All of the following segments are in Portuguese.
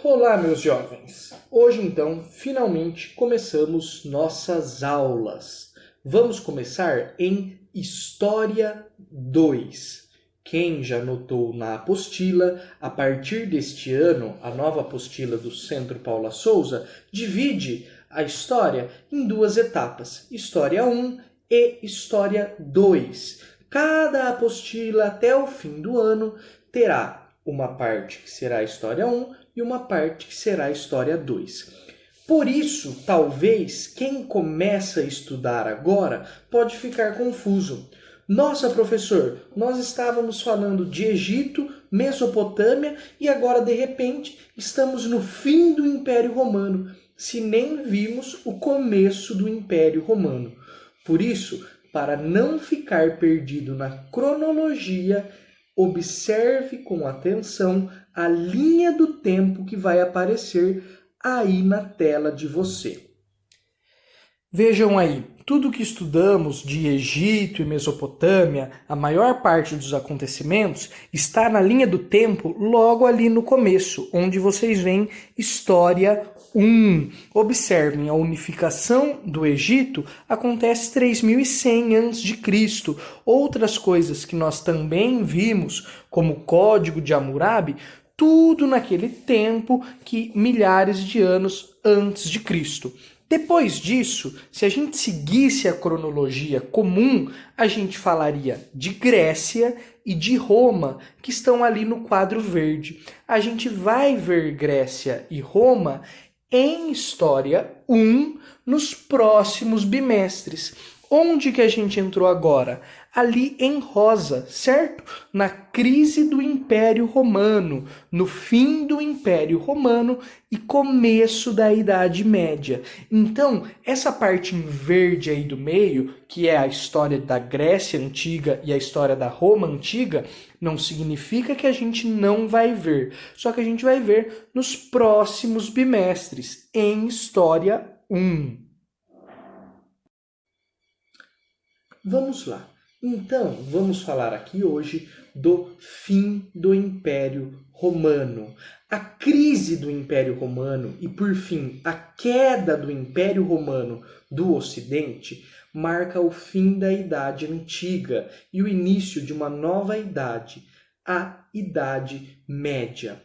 Olá, meus jovens! Hoje, então, finalmente começamos nossas aulas. Vamos começar em História 2. Quem já notou na apostila, a partir deste ano, a nova apostila do Centro Paula Souza divide a história em duas etapas, História 1 e História 2. Cada apostila, até o fim do ano, terá uma parte que será a História 1 e uma parte que será a História 2. Por isso, talvez, quem começa a estudar agora pode ficar confuso. Nossa, professor, nós estávamos falando de Egito, Mesopotâmia e agora, de repente, estamos no fim do Império Romano, se nem vimos o começo do Império Romano. Por isso, para não ficar perdido na cronologia, observe com atenção a linha do tempo que vai aparecer aí na tela de você. Vejam aí, tudo que estudamos de Egito e Mesopotâmia, a maior parte dos acontecimentos está na linha do tempo logo ali no começo, onde vocês veem História 1. Observem, a unificação do Egito acontece 3100 a.C. Outras coisas que nós também vimos, como o Código de Hammurabi, tudo naquele tempo que milhares de anos antes de Cristo. Depois disso, se a gente seguisse a cronologia comum, a gente falaria de Grécia e de Roma, que estão ali no quadro verde. A gente vai ver Grécia e Roma em História 1 nos próximos bimestres. Onde que a gente entrou agora? Ali em rosa, certo? Na crise do Império Romano, no fim do Império Romano e começo da Idade Média. Então, essa parte em verde aí do meio, que é a história da Grécia Antiga e a história da Roma Antiga, não significa que a gente não vai ver, só que a gente vai ver nos próximos bimestres, em História 1. Vamos lá. Então, vamos falar aqui hoje do fim do Império Romano. A crise do Império Romano e, por fim, a queda do Império Romano do Ocidente marca o fim da Idade Antiga e o início de uma nova idade, a Idade Média.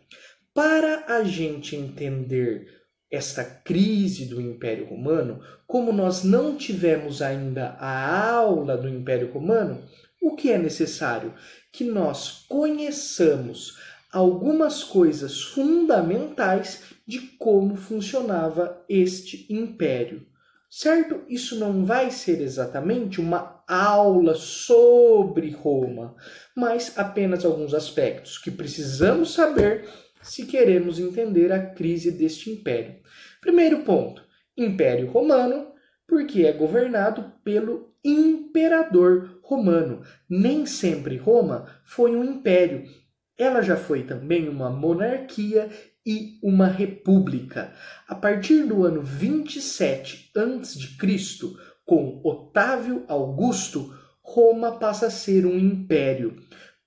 Para a gente entender esta crise do Império Romano, como nós não tivemos ainda a aula do Império Romano, o que é necessário? Que nós conheçamos algumas coisas fundamentais de como funcionava este império. Certo? Isso não vai ser exatamente uma aula sobre Roma, mas apenas alguns aspectos que precisamos saber se queremos entender a crise deste império. Primeiro ponto, Império Romano, porque é governado pelo imperador romano. Nem sempre Roma foi um império. Ela já foi também uma monarquia e uma república. A partir do ano 27 a.C., com Otávio Augusto, Roma passa a ser um império.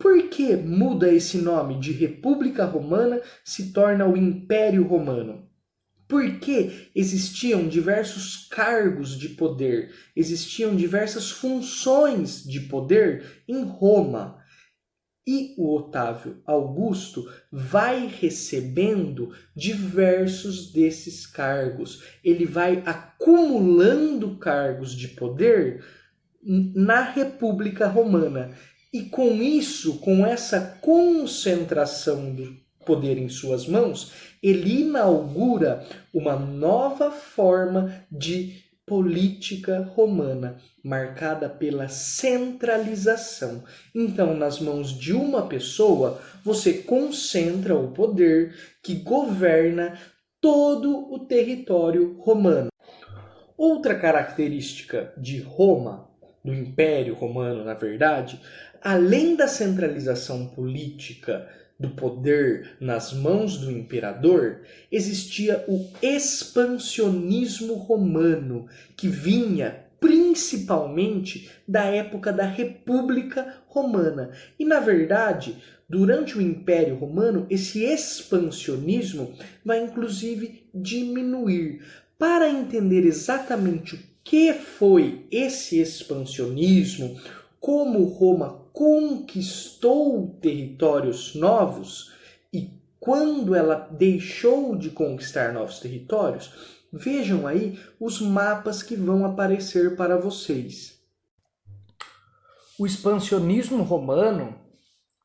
Por que muda esse nome de República Romana se torna o Império Romano? Porque existiam diversos cargos de poder, existiam diversas funções de poder em Roma. E o Otávio Augusto vai recebendo diversos desses cargos. Ele vai acumulando cargos de poder na República Romana. E com isso, com essa concentração do poder em suas mãos, ele inaugura uma nova forma de política romana, marcada pela centralização. Então, nas mãos de uma pessoa, você concentra o poder que governa todo o território romano. Outra característica de Roma, do Império Romano, na verdade, além da centralização política do poder nas mãos do imperador, existia o expansionismo romano, que vinha principalmente da época da República Romana. E, na verdade, Durante o Império Romano, esse expansionismo vai inclusive diminuir. Para entender exatamente o que foi esse expansionismo, como Roma conquistou territórios novos e quando ela deixou de conquistar novos territórios, vejam aí os mapas que vão aparecer para vocês. O expansionismo romano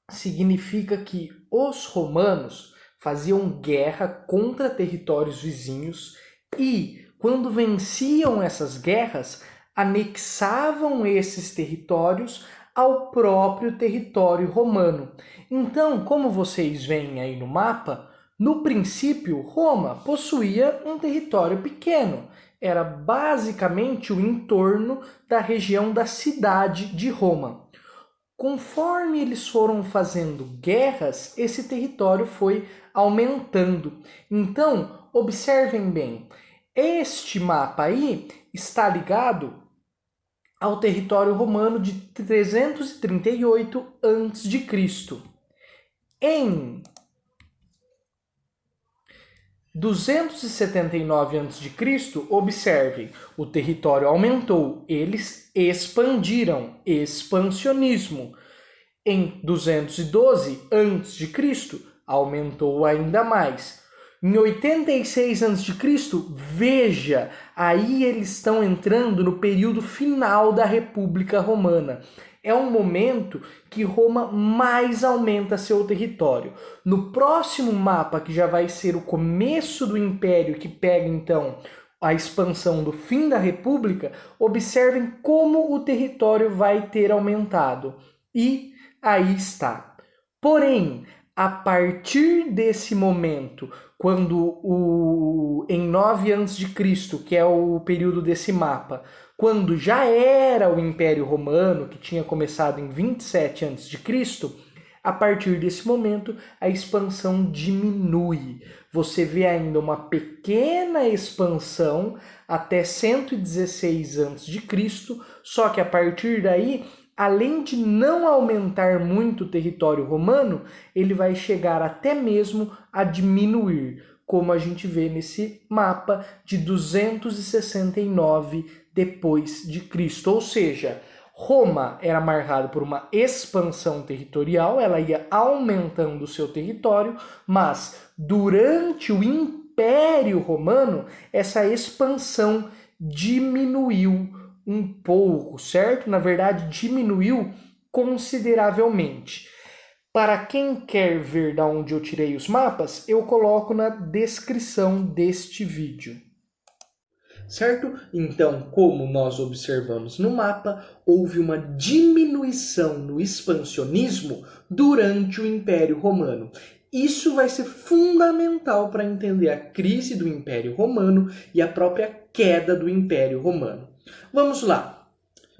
significa que os romanos faziam guerra contra territórios vizinhos e, quando venciam essas guerras, anexavam esses territórios ao próprio território romano. Então, como vocês veem aí no mapa, no princípio, Roma possuía um território pequeno. Era basicamente o entorno da região da cidade de Roma. Conforme eles foram fazendo guerras, esse território foi aumentando. Então, observem bem, este mapa aí está ligado ao território romano de 338 a.C. Em 279 a.C., observem, o território aumentou, eles expandiram, expansionismo. Em 212 a.C., aumentou ainda mais. Em 86 a.C., veja, aí eles estão entrando no período final da República Romana. É um momento que Roma mais aumenta seu território. No próximo mapa, que já vai ser o começo do Império, que pega então a expansão do fim da República, observem como o território vai ter aumentado. E aí está. Porém, a partir desse momento, quando em 9 a.C., que é o período desse mapa, quando já era o Império Romano, que tinha começado em 27 a.C., a partir desse momento a expansão diminui. Você vê ainda uma pequena expansão até 116 a.C., só que a partir daí, além de não aumentar muito o território romano, ele vai chegar até mesmo a diminuir, como a gente vê nesse mapa de 269 depois de Cristo. Ou seja, Roma era marcada por uma expansão territorial, ela ia aumentando o seu território, mas durante o Império Romano, essa expansão diminuiu um pouco, certo? Na verdade, diminuiu consideravelmente. Para quem quer ver de onde eu tirei os mapas, eu coloco na descrição deste vídeo. Certo? Então, como nós observamos no mapa, houve uma diminuição no expansionismo durante o Império Romano. Isso vai ser fundamental para entender a crise do Império Romano e a própria queda do Império Romano. Vamos lá.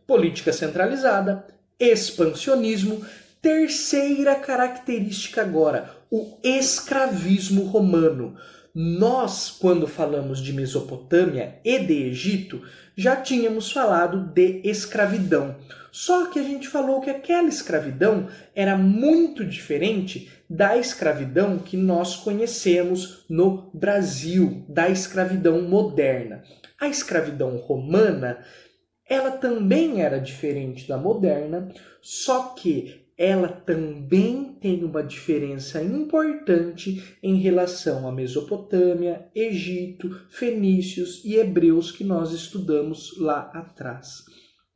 Política centralizada, expansionismo. Terceira característica agora, o escravismo romano. Nós, quando falamos de Mesopotâmia e de Egito, já tínhamos falado de escravidão. Só que a gente falou que aquela escravidão era muito diferente da escravidão que nós conhecemos no Brasil, da escravidão moderna. A escravidão romana, ela também era diferente da moderna, só que ela também tem uma diferença importante em relação à Mesopotâmia, Egito, fenícios e hebreus que nós estudamos lá atrás.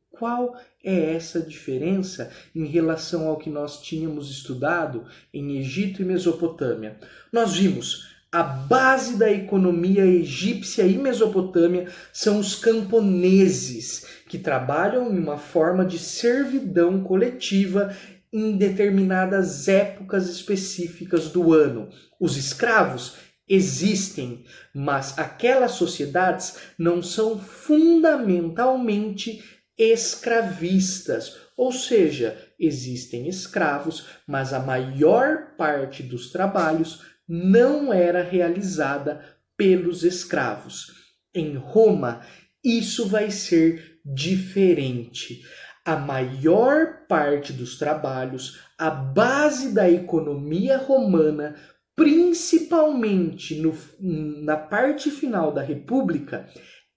Qual é essa diferença em relação ao que nós tínhamos estudado em Egito e Mesopotâmia? Nós vimos a base da economia egípcia e Mesopotâmia são os camponeses, que trabalham em uma forma de servidão coletiva em determinadas épocas específicas do ano. Os escravos existem, mas aquelas sociedades não são fundamentalmente escravistas, ou seja, existem escravos, mas a maior parte dos trabalhos não era realizada pelos escravos. Em Roma, isso vai ser diferente. A maior parte dos trabalhos, a base da economia romana, principalmente na parte final da República,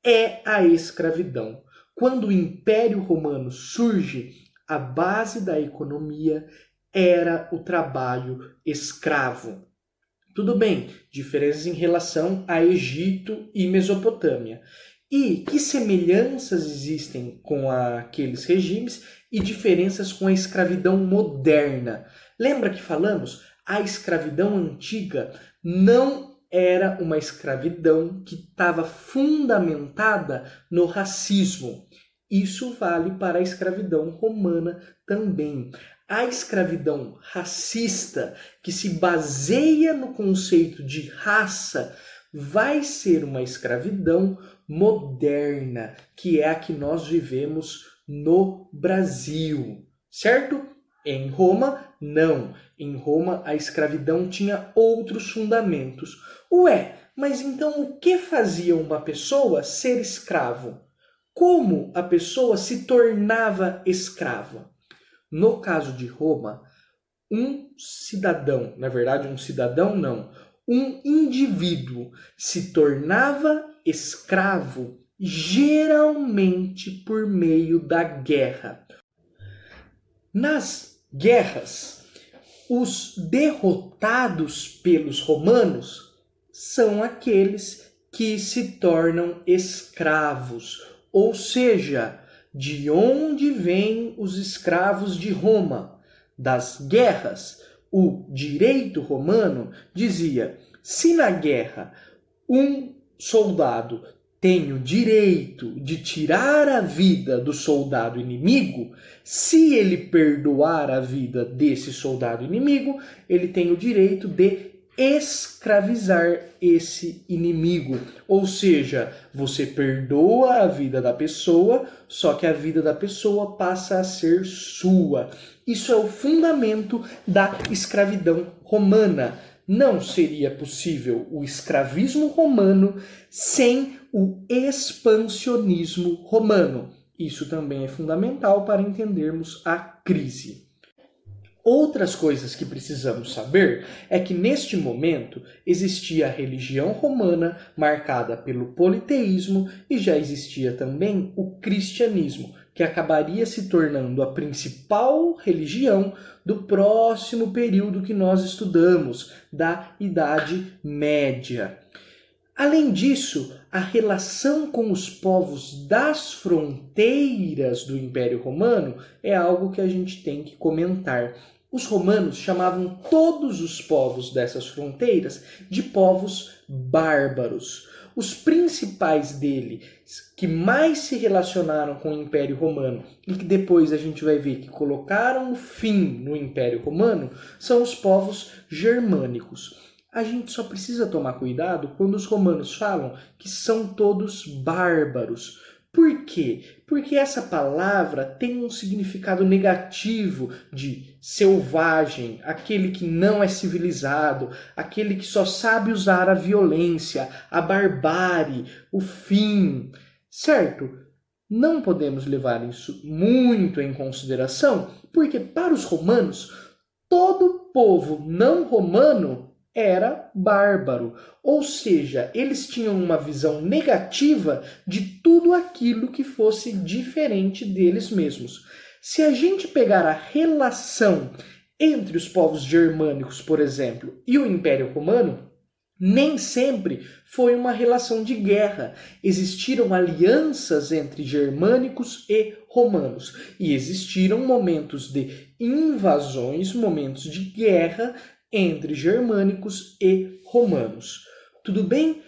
é a escravidão. Quando o Império Romano surge, a base da economia era o trabalho escravo. Tudo bem, diferenças em relação a Egito e Mesopotâmia. E que semelhanças existem com aqueles regimes e diferenças com a escravidão moderna? Lembra que falamos? A escravidão antiga não era uma escravidão que estava fundamentada no racismo. Isso vale para a escravidão romana também. A escravidão racista, que se baseia no conceito de raça, vai ser uma escravidão moderna, que é a que nós vivemos no Brasil, certo? Em Roma, não. Em Roma, a escravidão tinha outros fundamentos. Ué, mas então o que fazia uma pessoa ser escravo? Como a pessoa se tornava escrava? No caso de Roma, um cidadão, na verdade um cidadão não, um indivíduo se tornava escravo geralmente por meio da guerra. Nas guerras, os derrotados pelos romanos são aqueles que se tornam escravos, ou seja, de onde vêm os escravos de Roma? Das guerras. O direito romano dizia: se na guerra um soldado tem o direito de tirar a vida do soldado inimigo, se ele perdoar a vida desse soldado inimigo, ele tem o direito de escravizar esse inimigo. Ou seja, você perdoa a vida da pessoa, só que a vida da pessoa passa a ser sua. Isso é o fundamento da escravidão romana. Não seria possível o escravismo romano sem o expansionismo romano. Isso também é fundamental para entendermos a crise. Outras coisas que precisamos saber é que neste momento existia a religião romana marcada pelo politeísmo e já existia também o cristianismo, que acabaria se tornando a principal religião do próximo período que nós estudamos, da Idade Média. Além disso, a relação com os povos das fronteiras do Império Romano é algo que a gente tem que comentar. Os romanos chamavam todos os povos dessas fronteiras de povos bárbaros. Os principais dele, que mais se relacionaram com o Império Romano e que depois a gente vai ver que colocaram o fim no Império Romano, são os povos germânicos. A gente só precisa tomar cuidado quando os romanos falam que são todos bárbaros. Por quê? Porque essa palavra tem um significado negativo de selvagem, aquele que não é civilizado, aquele que só sabe usar a violência, a barbárie, o fim. Certo? Não podemos levar isso muito em consideração, porque para os romanos, todo povo não romano era bárbaro, ou seja, eles tinham uma visão negativa de tudo aquilo que fosse diferente deles mesmos. Se a gente pegar a relação entre os povos germânicos, por exemplo, e o Império Romano, nem sempre foi uma relação de guerra. Existiram alianças entre germânicos e romanos, e existiram momentos de invasões, momentos de guerra entre germânicos e romanos. Tudo bem?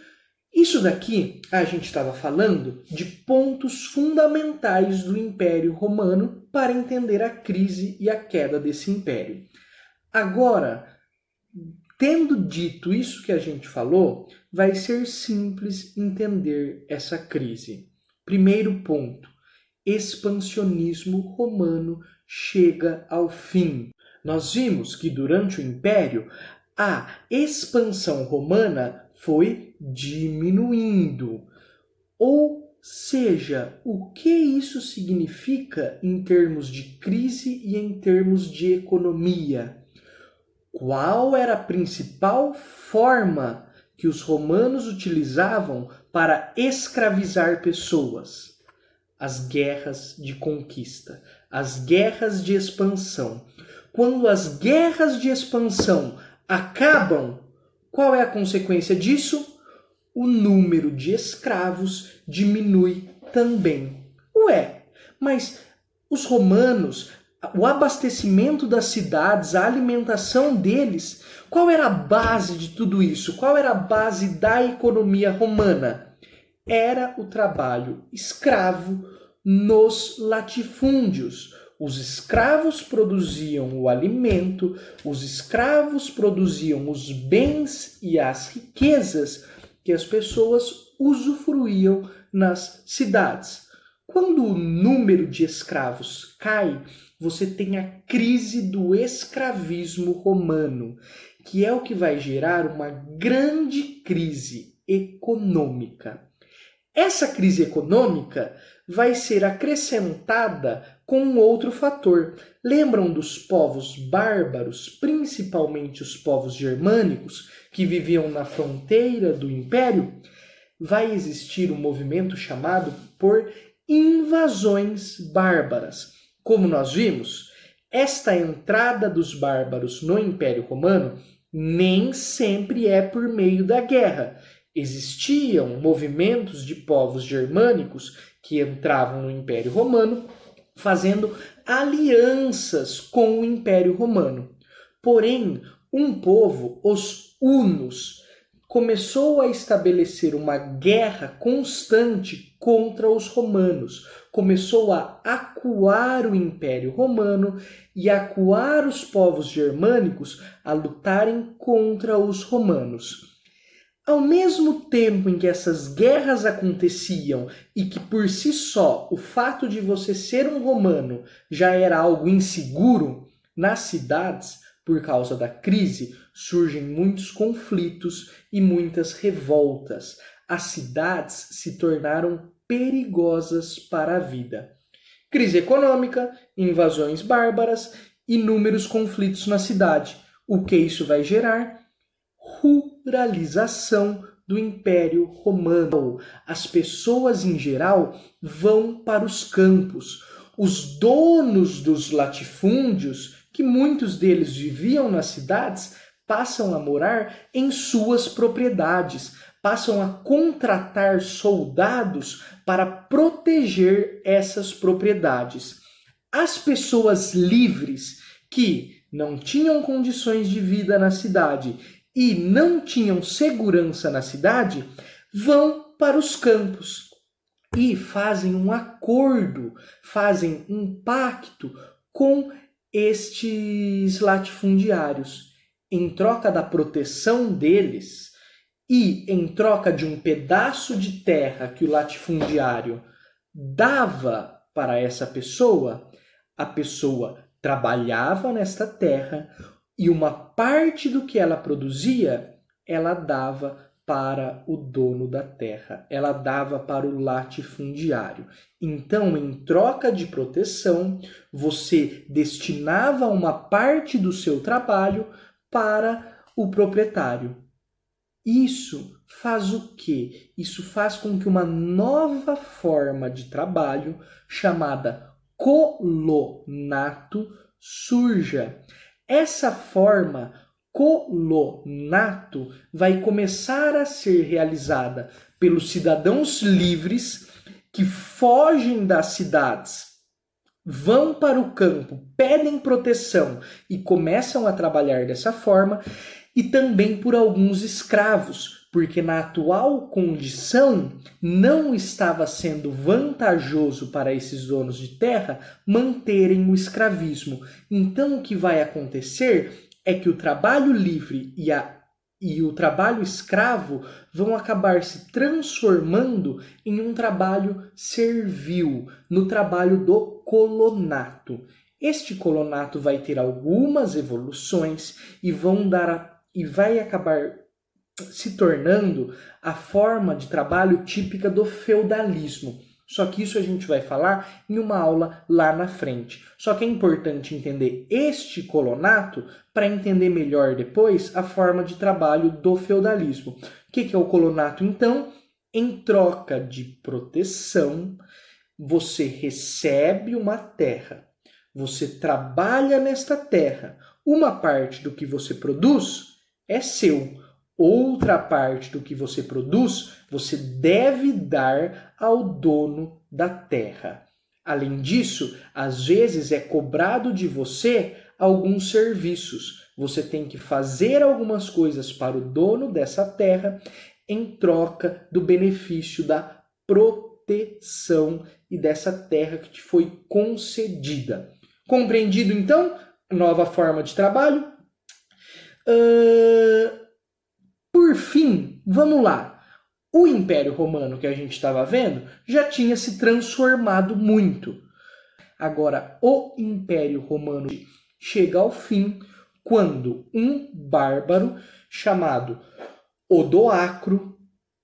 Isso daqui a gente estava falando de pontos fundamentais do Império Romano para entender a crise e a queda desse império. Agora, tendo dito isso que a gente falou, vai ser simples entender essa crise. Primeiro ponto: expansionismo romano chega ao fim. Nós vimos que durante o Império, a expansão romana foi diminuindo. Ou seja, o que isso significa em termos de crise e em termos de economia? Qual era a principal forma que os romanos utilizavam para escravizar pessoas? As guerras de conquista, as guerras de expansão. Quando as guerras de expansão acabam, qual é a consequência disso? O número de escravos diminui também. Ué, mas os romanos, o abastecimento das cidades, a alimentação deles, qual era a base de tudo isso? Qual era a base da economia romana? Era o trabalho escravo nos latifúndios. Os escravos produziam o alimento, os escravos produziam os bens e as riquezas que as pessoas usufruíam nas cidades. Quando o número de escravos cai, você tem a crise do escravismo romano, que é o que vai gerar uma grande crise econômica. Essa crise econômica vai ser acrescentada com um outro fator. Lembram dos povos bárbaros, principalmente os povos germânicos, que viviam na fronteira do império? Vai existir um movimento chamado por invasões bárbaras. Como nós vimos, esta entrada dos bárbaros no Império Romano nem sempre é por meio da guerra. Existiam movimentos de povos germânicos que entravam no Império Romano fazendo alianças com o Império Romano. Porém, um povo, os hunos, começou a estabelecer uma guerra constante contra os romanos. Começou a acuar o Império Romano e acuar os povos germânicos a lutarem contra os romanos. Ao mesmo tempo em que essas guerras aconteciam e que por si só o fato de você ser um romano já era algo inseguro, nas cidades, por causa da crise, surgem muitos conflitos e muitas revoltas. As cidades se tornaram perigosas para a vida. Crise econômica, invasões bárbaras, inúmeros conflitos na cidade. O que isso vai gerar? Ruralização do Império Romano. As pessoas em geral vão para os campos. Os donos dos latifúndios, que muitos deles viviam nas cidades, passam a morar em suas propriedades, passam a contratar soldados para proteger essas propriedades. As pessoas livres que não tinham condições de vida na cidade e não tinham segurança na cidade, vão para os campos e fazem um acordo, fazem um pacto com estes latifundiários. Em troca da proteção deles e em troca de um pedaço de terra que o latifundiário dava para essa pessoa, a pessoa trabalhava nesta terra, e uma parte do que ela produzia, ela dava para o dono da terra, ela dava para o latifundiário. Então, em troca de proteção, você destinava uma parte do seu trabalho para o proprietário. Isso faz o quê? Isso faz com que uma nova forma de trabalho, chamada colonato, surja. Essa forma, colonato, vai começar a ser realizada pelos cidadãos livres que fogem das cidades, vão para o campo, pedem proteção e começam a trabalhar dessa forma, e também por alguns escravos, porque na atual condição não estava sendo vantajoso para esses donos de terra manterem o escravismo. Então o que vai acontecer é que o trabalho livre e o trabalho escravo vão acabar se transformando em um trabalho servil, no trabalho do colonato. Este colonato vai ter algumas evoluções e vai acabar se tornando a forma de trabalho típica do feudalismo. Só que isso a gente vai falar em uma aula lá na frente. Só que é importante entender este colonato para entender melhor depois a forma de trabalho do feudalismo. O que é o colonato, então? Em troca de proteção, você recebe uma terra, você trabalha nesta terra, uma parte do que você produz é seu, outra parte do que você produz você deve dar ao dono da terra. Além disso, às vezes é cobrado de você alguns serviços. Você tem que fazer algumas coisas para o dono dessa terra em troca do benefício da proteção e dessa terra que te foi concedida. Compreendido, então? Nova forma de trabalho? Por fim, vamos lá. O Império Romano que a gente estava vendo já tinha se transformado muito. Agora, o Império Romano chega ao fim quando um bárbaro chamado Odoacro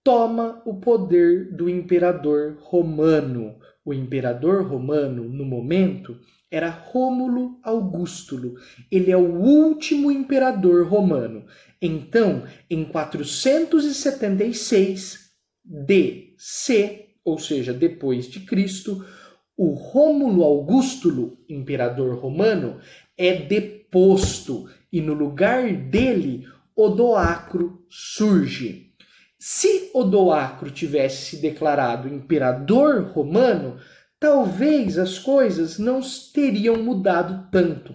toma o poder do imperador romano. O imperador romano, no momento, era Rômulo Augustulo. Ele é o último imperador romano. Então, em 476 DC, ou seja, depois de Cristo, o Rômulo Augustulo, imperador romano, é deposto e no lugar dele Odoacro surge. Se Odoacro tivesse se declarado imperador romano, talvez as coisas não teriam mudado tanto.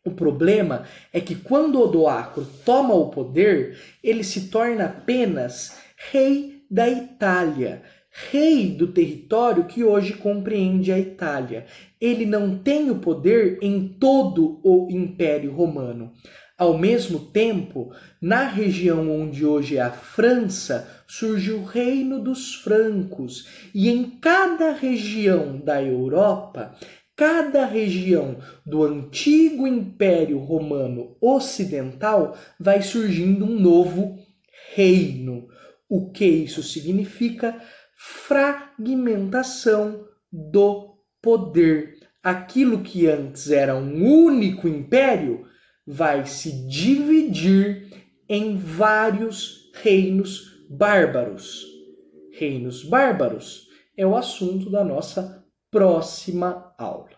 O problema é que quando Odoacro toma o poder, ele se torna apenas rei da Itália, rei do território que hoje compreende a Itália. Ele não tem o poder em todo o Império Romano. Ao mesmo tempo, na região onde hoje é a França, surge o Reino dos Francos, e em cada região da Europa, cada região do antigo Império Romano Ocidental vai surgindo um novo reino. O que isso significa? Fragmentação do poder. Aquilo que antes era um único império vai se dividir em vários reinos bárbaros. Reinos bárbaros é o assunto da nossa próxima aula.